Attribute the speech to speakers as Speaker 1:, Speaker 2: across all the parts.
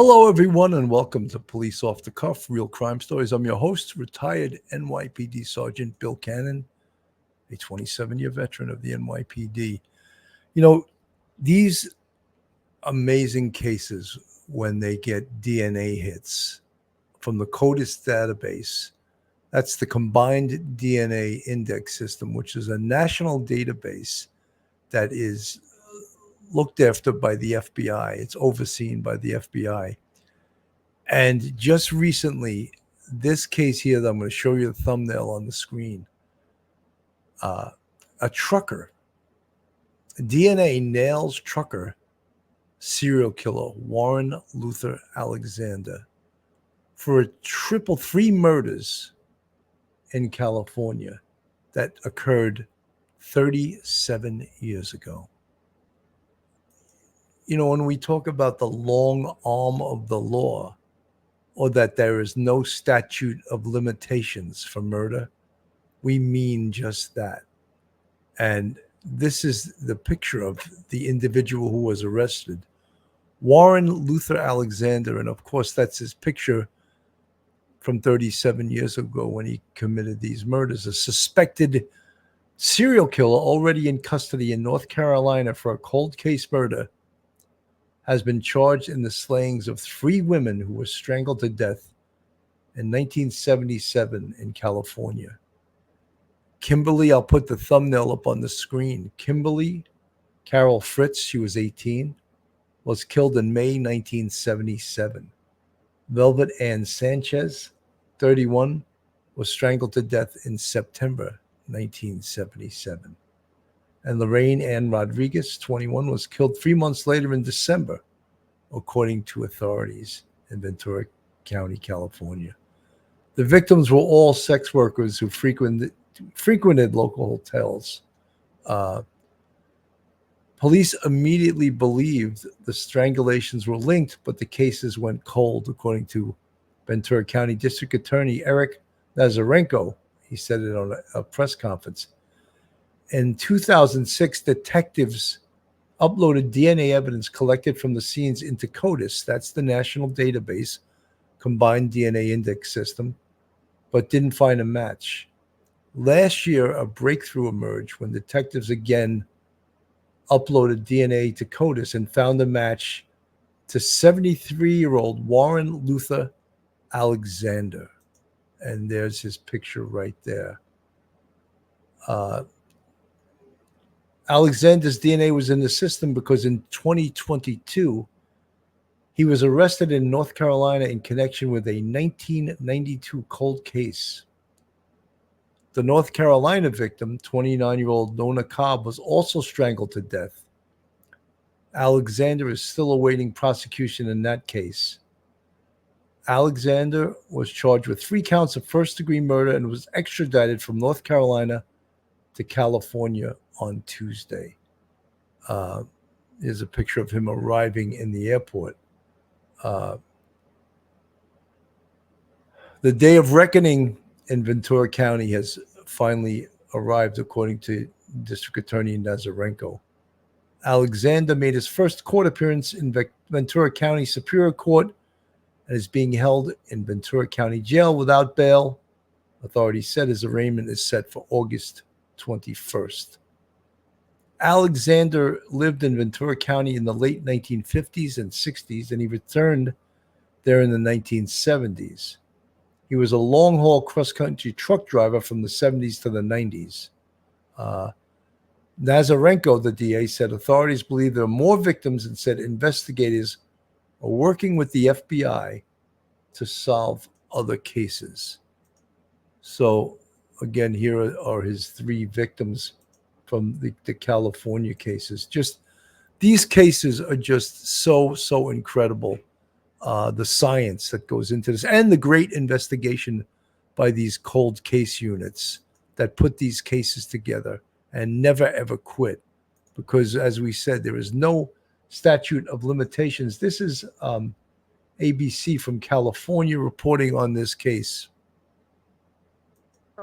Speaker 1: Hello, everyone, and welcome to Police Off the Cuff, Real Crime Stories. I'm your host, retired NYPD Sergeant Bill Cannon, a 27-year veteran of the NYPD. You know, these amazing cases when they get DNA hits from the CODIS database, that's the Combined DNA Index System, which is a national database that is looked after by the FBI. It's overseen by the FBI. And just recently, this case here that I'm going to show you the thumbnail on the screen, a trucker, DNA nails trucker, serial killer Warren Luther Alexander for three murders in California that occurred 37 years ago. You know, when we talk about the long arm of the law, or that there is no statute of limitations for murder, we mean just that. And this is the picture of the individual who was arrested, Warren Luther Alexander. And of course, that's his picture from 37 years ago when he committed these murders. A suspected serial killer already in custody in North Carolina for a cold case murder has been charged in the slayings of three women who were strangled to death in 1977 in California. Kimberly, I'll put the thumbnail up on the screen. Kimberly Carol Fritz, she was 18, was killed in May 1977. Velvet Ann Sanchez, 31, was strangled to death in September 1977. And Lorraine Rodriguez, 21, was killed 3 months later in December, according to authorities in Ventura County, California. The victims were all sex workers who frequented local hotels. Police immediately believed the strangulations were linked, but the cases went cold, according to Ventura County District Attorney Eric Nazarenko. He said it on a press conference. In 2006, detectives uploaded DNA evidence collected from the scenes into CODIS, that's the national database, Combined DNA Index System, but didn't find a match. Last year, a breakthrough emerged when detectives again uploaded DNA to CODIS and found a match to 73-year-old Warren Luther Alexander. And there's his picture right there. Alexander's DNA was in the system because in 2022, he was arrested in North Carolina in connection with a 1992 cold case. The North Carolina victim, 29-year-old Nona Cobb, was also strangled to death. Alexander is still awaiting prosecution in that case. Alexander was charged with 3 counts of first-degree murder and was extradited from North Carolina to California on Tuesday. Here's a picture of him arriving in the airport. The day of reckoning in Ventura County has finally arrived, according to District Attorney Nazarenko. Alexander made his first court appearance in Ventura County Superior Court and is being held in Ventura County Jail without bail. Authorities said his arraignment is set for August 21st. Alexander lived in Ventura County in the late 1950s and 60s, and he returned there in the 1970s. He was a long-haul cross-country truck driver from the 70s to the 90s. Nazarenko, the DA, said authorities believe there are more victims and said investigators are working with the FBI to solve other cases. So, again, here are his 3 victims from the California cases. Just these cases are just so incredible. The science that goes into this and the great investigation by these cold case units that put these cases together and never ever quit, because as we said, there is no statute of limitations. This is ABC from California reporting on this case.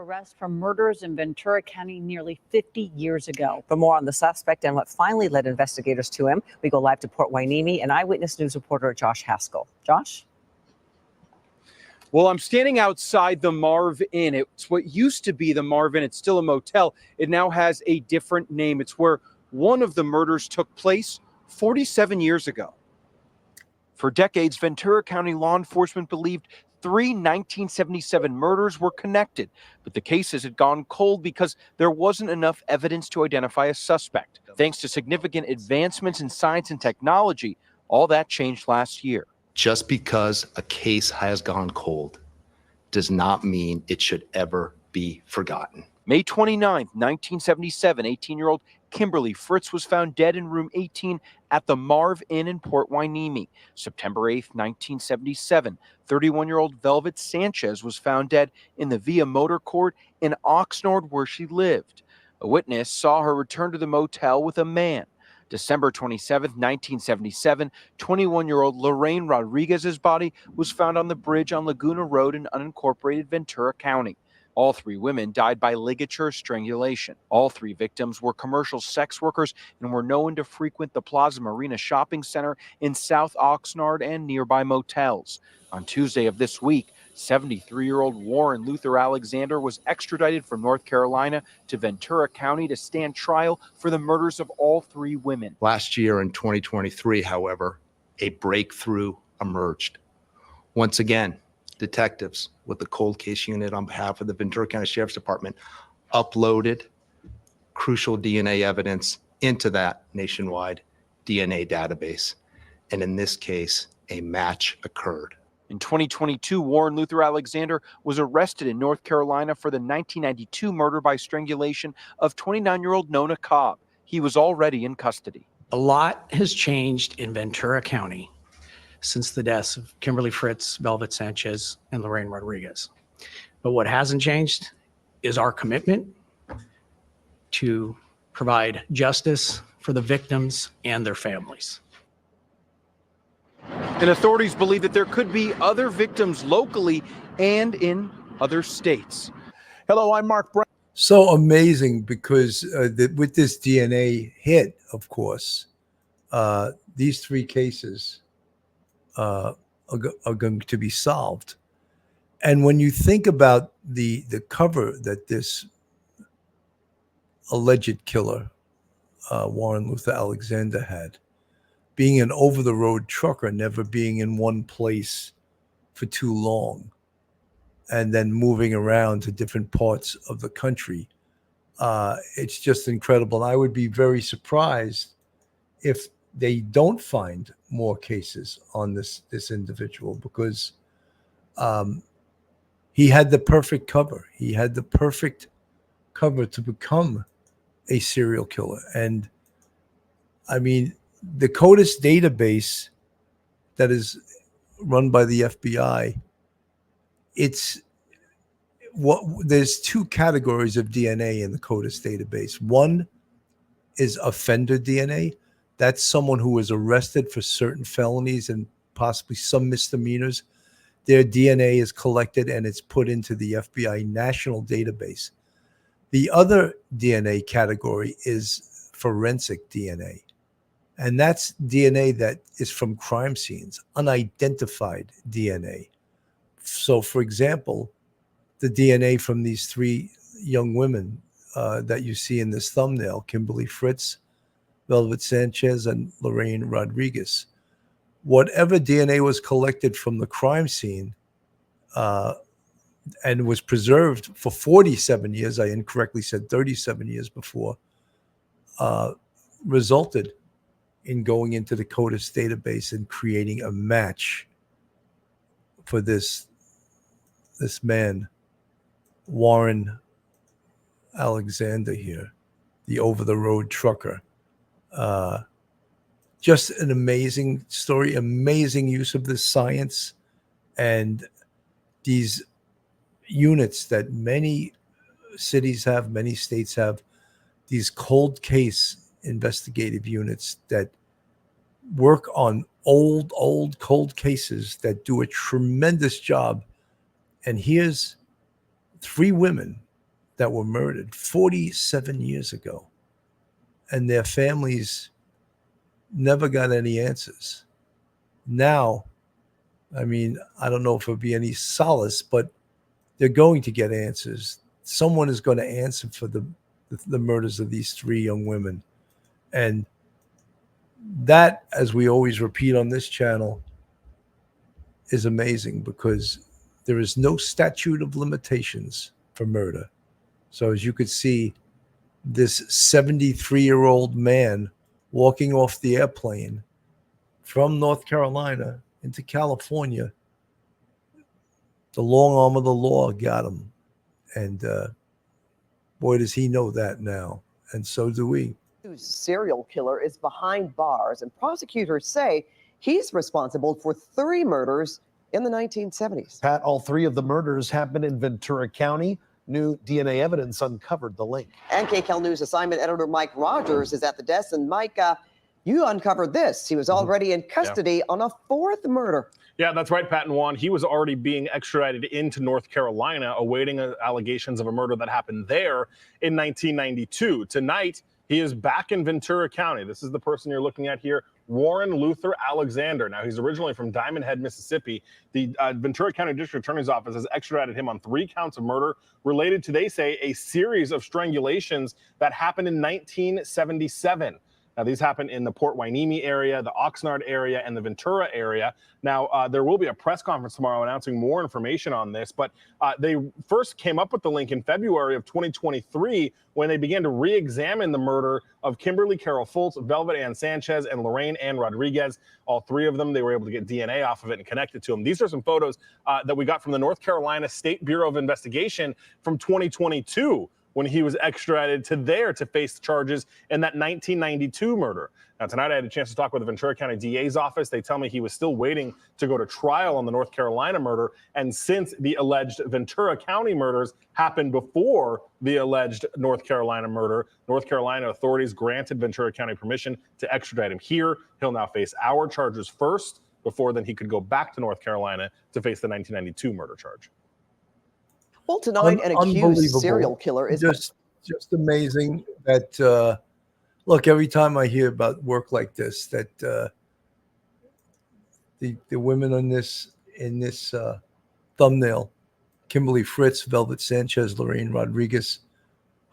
Speaker 2: arrest for murders in Ventura County nearly 50 years ago.
Speaker 3: For more on the suspect and what finally led investigators to him, we go live to Port Hueneme and Eyewitness News reporter Josh Haskell. Josh?
Speaker 4: Well, I'm standing outside the Marv Inn. It's what used to be the Marv Inn. It's still a motel. It now has a different name. It's where one of the murders took place 47 years ago. For decades, Ventura County law enforcement believed 3 1977 murders were connected, but the cases had gone cold because there wasn't enough evidence to identify a suspect. Thanks to significant advancements in science and technology, all that changed last year.
Speaker 5: Just because a case has gone cold does not mean it should ever be forgotten.
Speaker 4: May 29, 1977, 18-year-old Kimberly Fritz was found dead in room 18 at the Marv Inn in Port Hueneme. September 8, 1977, 31-year-old Velvet Sanchez was found dead in the Via Motor Court in Oxnard where she lived. A witness saw her return to the motel with a man. December 27, 1977, 21-year-old Lorraine Rodriguez's body was found on the bridge on Laguna Road in unincorporated Ventura County. All 3 women died by ligature strangulation. All 3 victims were commercial sex workers and were known to frequent the Plaza Marina shopping center in South Oxnard and nearby motels. On Tuesday of this week, 73-year-old Warren Luther Alexander was extradited from North Carolina to Ventura County to stand trial for the murders of all 3 women.
Speaker 5: Last year in 2023, however, a breakthrough emerged. Once again, detectives with the cold case unit on behalf of the Ventura County Sheriff's Department uploaded crucial DNA evidence into that nationwide DNA database. And in this case, a match occurred.
Speaker 4: In 2022, Warren Luther Alexander was arrested in North Carolina for the 1992 murder by strangulation of 29-year-old Nona Cobb. He was already in custody.
Speaker 6: A lot has changed in Ventura County since the deaths of Kimberly Fritz, Velvet Sanchez, and Lorraine Rodriguez. But what hasn't changed is our commitment to provide justice for the victims and their families.
Speaker 4: And authorities believe that there could be other victims locally and in other states. Hello, I'm Mark Brown.
Speaker 1: So amazing because with this DNA hit, of course, these 3 cases are going to be solved. And when you think about the cover that this alleged killer, Warren Luther Alexander, had, being an over-the-road trucker, never being in one place for too long, and then moving around to different parts of the country, it's just incredible. And I would be very surprised if they don't find more cases on this individual, because he had the perfect cover. He had the perfect cover to become a serial killer. And I mean, the CODIS database that is run by the FBI, there's 2 categories of DNA in the CODIS database. One is offender DNA. That's someone who was arrested for certain felonies and possibly some misdemeanors. Their DNA is collected and it's put into the FBI national database. The other DNA category is forensic DNA. And that's DNA that is from crime scenes, unidentified DNA. So, for example, the DNA from these 3 young women that you see in this thumbnail, Kimberly Fritz, Velvet Sanchez, and Lorraine Rodriguez. Whatever DNA was collected from the crime scene and was preserved for 47 years, I incorrectly said 37 years before, resulted in going into the CODIS database and creating a match for this man, Warren Alexander here, the over-the-road trucker. Just an amazing story, amazing use of this science and these units that many cities have, many states have, these cold case investigative units that work on old cold cases that do a tremendous job. And here's 3 women that were murdered 47 years ago, and their families never got any answers. Now, I mean, I don't know if it'll be any solace, but they're going to get answers. Someone is going to answer for the murders of these three young women. And that, as we always repeat on this channel, is amazing because there is no statute of limitations for murder. So as you could see, this 73-year-old man walking off the airplane from North Carolina into California, the long arm of the law got him. And boy, does he know that now. And so do we.
Speaker 7: Serial killer is behind bars, and prosecutors say he's responsible for 3 murders in the 1970s.
Speaker 8: Pat, all 3 of the murders happened in Ventura County. New DNA evidence uncovered the link.
Speaker 7: And KCAL News assignment editor Mike Rogers is at the desk. And Mike, you uncovered this. He was already in custody on a 4th murder.
Speaker 9: Yeah, that's right, Pat and Juan. He was already being extradited into North Carolina, awaiting allegations of a murder that happened there in 1992. Tonight, he is back in Ventura County. This is the person you're looking at here, Warren Luther Alexander. Now, he's originally from Diamond Head, Mississippi. The Ventura County District Attorney's Office has extradited him on 3 counts of murder related to, they say, a series of strangulations that happened in 1977. Now, these happen in the Port Hueneme area, the Oxnard area, and the Ventura area. Now, there will be a press conference tomorrow announcing more information on this, but they first came up with the link in February of 2023 when they began to re-examine the murder of Kimberly Carol Fultz, Velvet Ann Sanchez, and Lorraine Rodriguez. All 3 of them, they were able to get DNA off of it and connect it to them. These are some photos that we got from the North Carolina State Bureau of Investigation from 2022. When he was extradited to there to face charges in that 1992 murder. Now, tonight I had a chance to talk with the Ventura County DA's office. They tell me he was still waiting to go to trial on the North Carolina murder. And since the alleged Ventura County murders happened before the alleged North Carolina murder, North Carolina authorities granted Ventura County permission to extradite him here. He'll now face our charges first, before then he could go back to North Carolina to face the 1992 murder charge.
Speaker 7: Well, tonight, an accused serial killer is
Speaker 1: just amazing that look, every time I hear about work like this, that the women in this thumbnail, Kimberly Fritz, Velvet Sanchez, Lorraine Rodriguez,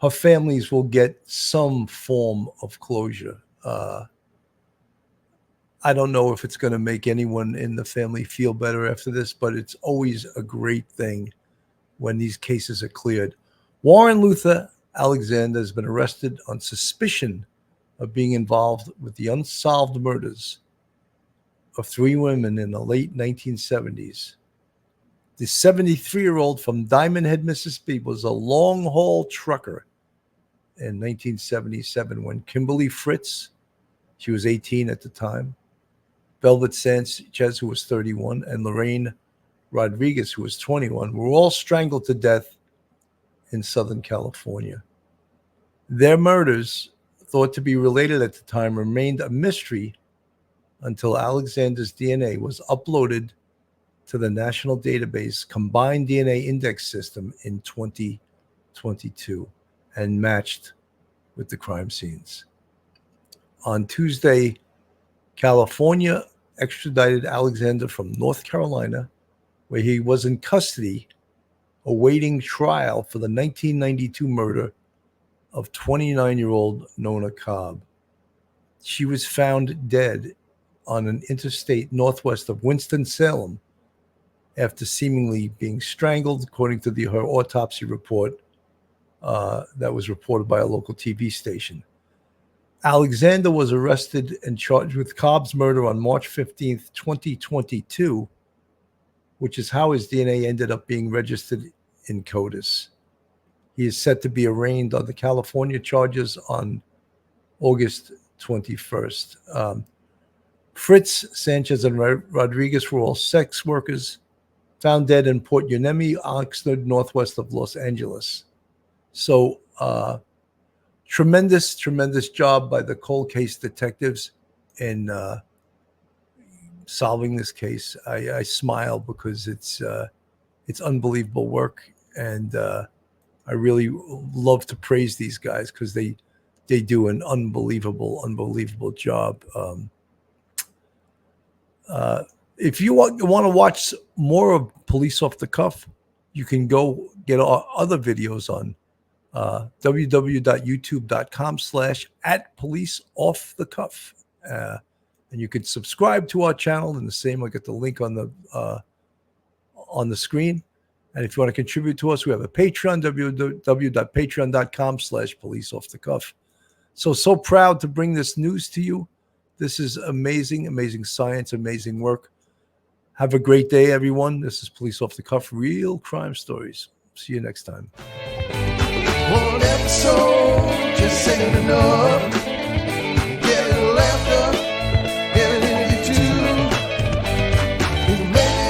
Speaker 1: her families will get some form of closure. I don't know if it's going to make anyone in the family feel better after this, but it's always a great thing when these cases are cleared. Warren Luther Alexander has been arrested on suspicion of being involved with the unsolved murders of 3 women in the late 1970s. The 73-year-old from Diamond Head, Mississippi, was a long-haul trucker in 1977 when Kimberly Fritz, she was 18 at the time, Velvet Sanchez, who was 31, and Lorraine Rodriguez, who was 21, were all strangled to death in Southern California. Their murders, thought to be related at the time, remained a mystery until Alexander's DNA was uploaded to the National Database Combined DNA Index System in 2022 and matched with the crime scenes. On Tuesday, California extradited Alexander from North Carolina, where he was in custody awaiting trial for the 1992 murder of 29-year-old Nona Cobb. She was found dead on an interstate northwest of Winston-Salem after seemingly being strangled, according to her autopsy report that was reported by a local TV station. Alexander was arrested and charged with Cobb's murder on March 15th, 2022, which is how his DNA ended up being registered in CODIS. He is set to be arraigned on the California charges on August 21st. Fritz, Sanchez, and Rodriguez were all sex workers found dead in Port Hueneme, Oxnard, northwest of Los Angeles. So tremendous job by the cold case detectives in solving this case. I smile because it's unbelievable work, and I really love to praise these guys because they do an unbelievable job. If you want to watch more of Police Off the Cuff, you can go get our other videos on www.youtube.com/@policeoffthecuff. And you can subscribe to our channel in the same. I get the link on the screen. And if you want to contribute to us, we have a Patreon, www.patreon.com/policeoffthecuff. So proud to bring this news to you. This is amazing science, amazing work. Have a great day, everyone. This is Police Off the Cuff, real crime stories. See you next time.
Speaker 10: One episode just ain't enough.